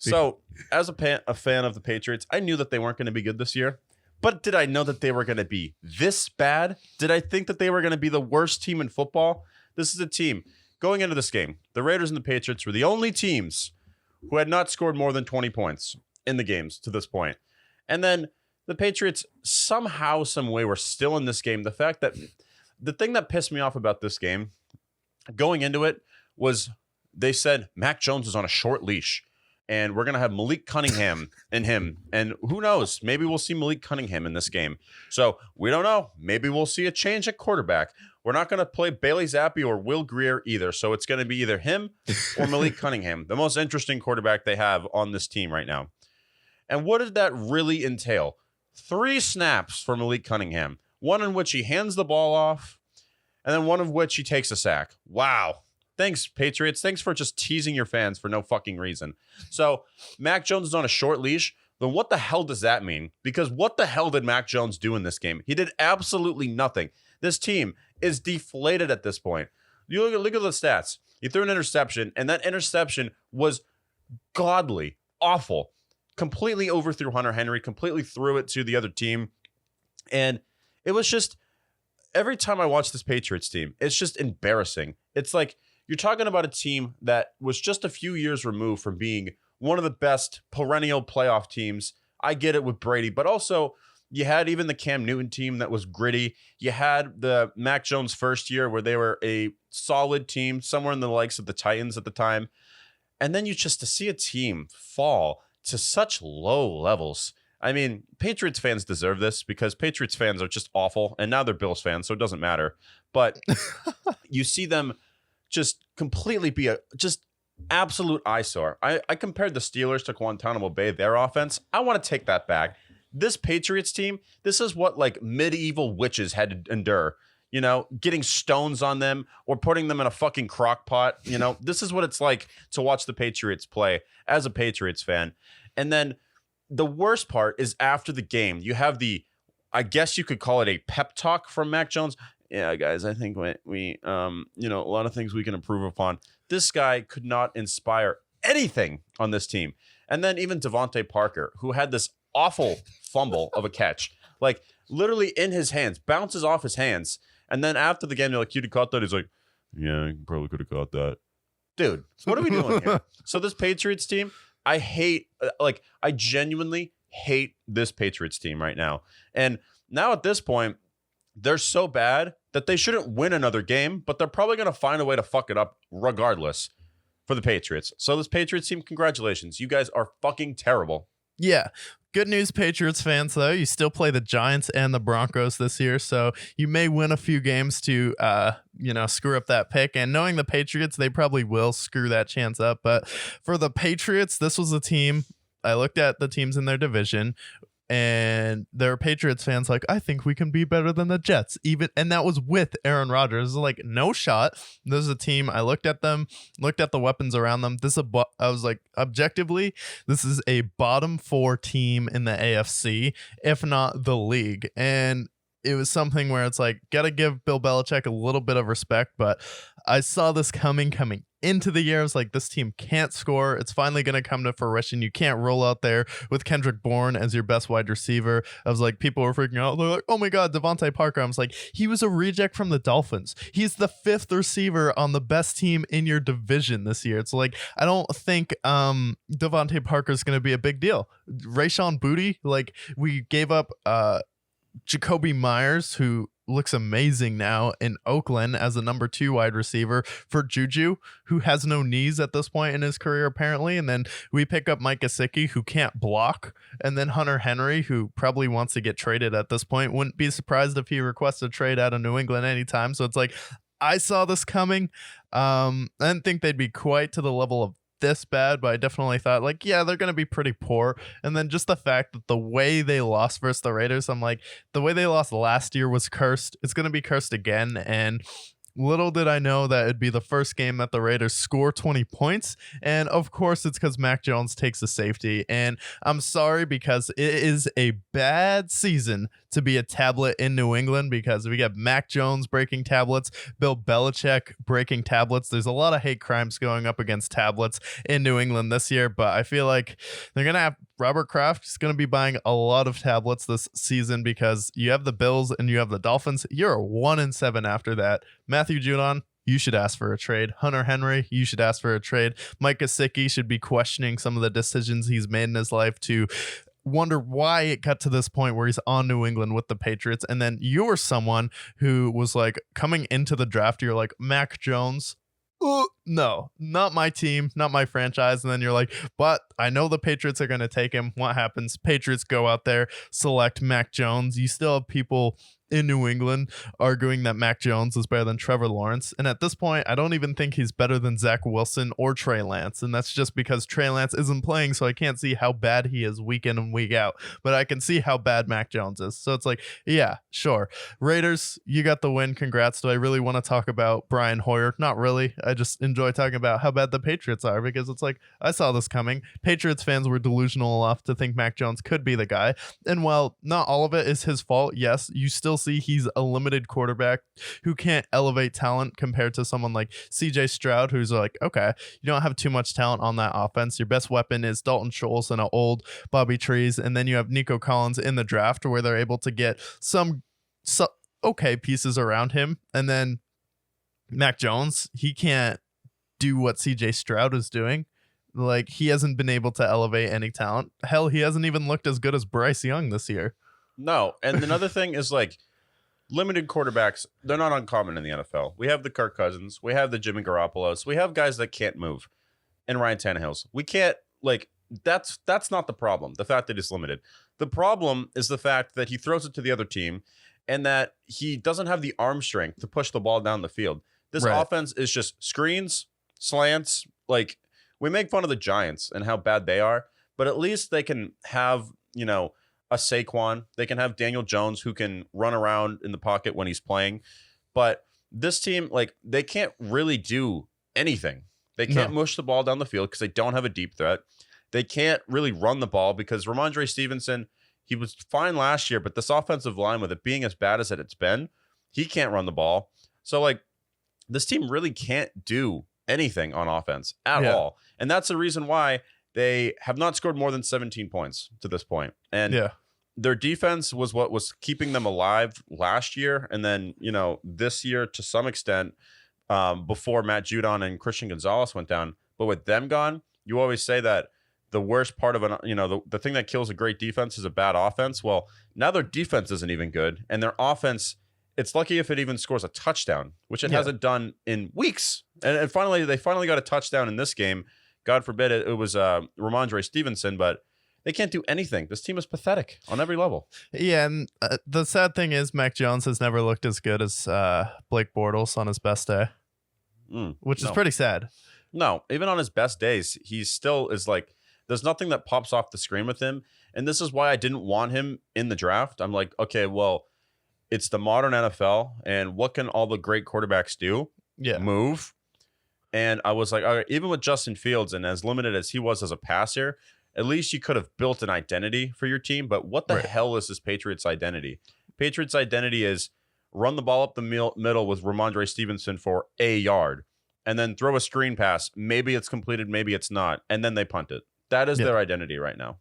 So, as a fan of the Patriots, I knew that they weren't going to be good this year. But did I know that they were going to be this bad? Did I think that they were going to be the worst team in football? This is a team going into this game. The Raiders and the Patriots were the only teams who had not scored more than 20 points in the games to this point. And then the Patriots somehow, some way were still in this game. The fact that the thing that pissed me off about this game going into it was they said Mac Jones is on a short leash. And we're going to have Malik Cunningham and him. And who knows? Maybe we'll see Malik Cunningham in this game. So we don't know. Maybe we'll see a change at quarterback. We're not going to play Bailey Zappi or Will Grier either. So it's going to be either him or Malik Cunningham, the most interesting quarterback they have on this team right now. And what did that really entail? 3 snaps for Malik Cunningham. One in which he hands the ball off, and then one of which he takes a sack. Wow. Thanks, Patriots. Thanks for just teasing your fans for no fucking reason. So, Mac Jones is on a short leash. Then what the hell does that mean? Because what the hell did Mac Jones do in this game? He did absolutely nothing. This team is deflated at this point. You look at the stats. He threw an interception, and that interception was godly, awful. Completely overthrew Hunter Henry, completely threw it to the other team. And it was just, every time I watch this Patriots team, it's just embarrassing. It's like, you're talking about a team that was just a few years removed from being one of the best perennial playoff teams. I get it with Brady, but also you had even the Cam Newton team that was gritty. You had the Mac Jones first year where they were a solid team, somewhere in the likes of the Titans at the time. And then you just to see a team fall to such low levels. I mean, Patriots fans deserve this because Patriots fans are just awful. And now they're Bills fans, so it doesn't matter. But you see them just completely be a just absolute eyesore. I compared the Steelers to Guantanamo Bay, their offense. I want to take that back. This Patriots team, this is what like medieval witches had to endure. You know, getting stones on them or putting them in a fucking crock pot. You know, this is what it's like to watch the Patriots play as a Patriots fan. And then the worst part is after the game, you have I guess you could call it a pep talk from Mac Jones. Yeah, guys, I think we a lot of things we can improve upon. This guy could not inspire anything on this team. And then even Devontae Parker, who had this awful fumble of a catch, like literally in his hands, bounces off his hands. And then after the game, you're like, you'd have caught that? He's like, yeah, you probably could have caught that. Dude, what are we doing here? So this Patriots team, I hate, I genuinely hate this Patriots team right now. And now at this point, they're so bad that they shouldn't win another game, but they're probably going to find a way to fuck it up regardless for the Patriots. So this Patriots team, congratulations. You guys are fucking terrible. Yeah. Good news, Patriots fans, though. You still play the Giants and the Broncos this year, so you may win a few games to, screw up that pick. And knowing the Patriots, they probably will screw that chance up. But for the Patriots, this was a team. I looked at the teams in their division, and there are Patriots fans like, I think we can be better than the Jets, and that was with Aaron Rodgers. Like, no shot. This is a team. I looked at them, looked at the weapons around them. I was like, objectively, this is a bottom 4 team in the AFC, if not the league. And it was something where it's like, gotta give Bill Belichick a little bit of respect, but I saw this coming into the year. I was like, this team can't score. It's finally going to come to fruition. You can't roll out there with Kendrick Bourne as your best wide receiver. I was like, people were freaking out. They're like, oh my God, Devontae Parker. I was like, he was a reject from the Dolphins. He's the 5th receiver on the best team in your division this year. It's like, I don't think Devontae Parker is going to be a big deal. Rayshon Boutte, like, we gave up Jacoby Myers, who looks amazing now in Oakland as a number 2 wide receiver for Juju, who has no knees at this point in his career, apparently. And then we pick up Mike Gesicki, who can't block. And then Hunter Henry, who probably wants to get traded at this point. Wouldn't be surprised if he requests a trade out of New England anytime. So it's like, I saw this coming. I didn't think they'd be quite to the level of this bad, but I definitely thought, like, yeah, they're going to be pretty poor. And then just the fact that the way they lost versus the Raiders, I'm like, the way they lost last year was cursed. It's going to be cursed again. And little did I know that it'd be the first game that the Raiders score 20 points. And of course, it's because Mac Jones takes a safety. And I'm sorry, because it is a bad season to be a tablet in New England, because we got Mac Jones breaking tablets, Bill Belichick breaking tablets. There's a lot of hate crimes going up against tablets in New England this year, but I feel like they're going to have Robert Kraft is going to be buying a lot of tablets this season, because you have the Bills and you have the Dolphins. You're 1-7 after that. Matthew Judon, you should ask for a trade. Hunter Henry, you should ask for a trade. Mike Gesicki should be questioning some of the decisions he's made in his life to wonder why it got to this point where he's on New England with the Patriots. And then you're someone who was like, coming into the draft, you're like, Mac Jones, no, not my team, not my franchise. And then you're like, but I know the Patriots are going to take him. What happens? Patriots go out there, select Mac Jones. You still have people in New England arguing that Mac Jones is better than Trevor Lawrence. And at this point, I don't even think he's better than Zach Wilson or Trey Lance. And that's just because Trey Lance isn't playing, so I can't see how bad he is week in and week out. But I can see how bad Mac Jones is. So it's like, yeah, sure. Raiders, you got the win. Congrats. Do I really want to talk about Brian Hoyer? Not really. I just enjoy talking about how bad the Patriots are, because it's like, I saw this coming. Patriots fans were delusional enough to think Mac Jones could be the guy. And while not all of it is his fault, yes, you still see he's a limited quarterback who can't elevate talent compared to someone like CJ Stroud, who's like, okay, you don't have too much talent on that offense. Your best weapon is Dalton Schultz and an old Bobby Trees. And then you have Nico Collins in the draft, where they're able to get some okay pieces around him. And then Mac Jones, he can't do what CJ Stroud is doing. Like, he hasn't been able to elevate any talent. Hell, he hasn't even looked as good as Bryce Young this year. No. And another thing is, like, limited quarterbacks, they're not uncommon in the NFL. We have the Kirk Cousins. We have the Jimmy Garoppolos. We have guys that can't move. And Ryan Tannehill's. We can't, like, that's not the problem, the fact that he's limited. The problem is the fact that he throws it to the other team and that he doesn't have the arm strength to push the ball down the field. This offense is just screens, slants. Like, we make fun of the Giants and how bad they are, but at least they can have, you know, a Saquon. They can have Daniel Jones, who can run around in the pocket when he's playing. But this team, like, they can't really do anything. They can't mush the ball down the field because they don't have a deep threat. They can't really run the ball because Ramondre Stevenson, he was fine last year, but this offensive line, with it being as bad as it's been, he can't run the ball. So, like, this team really can't do anything on offense at all. And that's the reason why they have not scored more than 17 points to this point. And their defense was what was keeping them alive last year. And then, you know, this year to some extent, before Matt Judon and Christian Gonzalez went down. But with them gone, you always say that the worst part of an, you know, the thing that kills a great defense is a bad offense. Well, now their defense isn't even good. And their offense, it's lucky if it even scores a touchdown, which it hasn't done in weeks. And they finally got a touchdown in this game. God forbid it was Ramondre Stevenson, but they can't do anything. This team is pathetic on every level. Yeah, and the sad thing is Mac Jones has never looked as good as Blake Bortles on his best day, which is pretty sad. No, even on his best days, he still is like, there's nothing that pops off the screen with him. And this is why I didn't want him in the draft. I'm like, okay, well, it's the modern NFL, and what can all the great quarterbacks do? Move. And I was like, all right, even with Justin Fields, and as limited as he was as a passer, at least you could have built an identity for your team. But what the hell is this Patriots identity? Patriots identity is run the ball up the middle with Ramondre Stevenson for a yard, and then throw a screen pass. Maybe it's completed, maybe it's not, and then they punt it. That is their identity right now.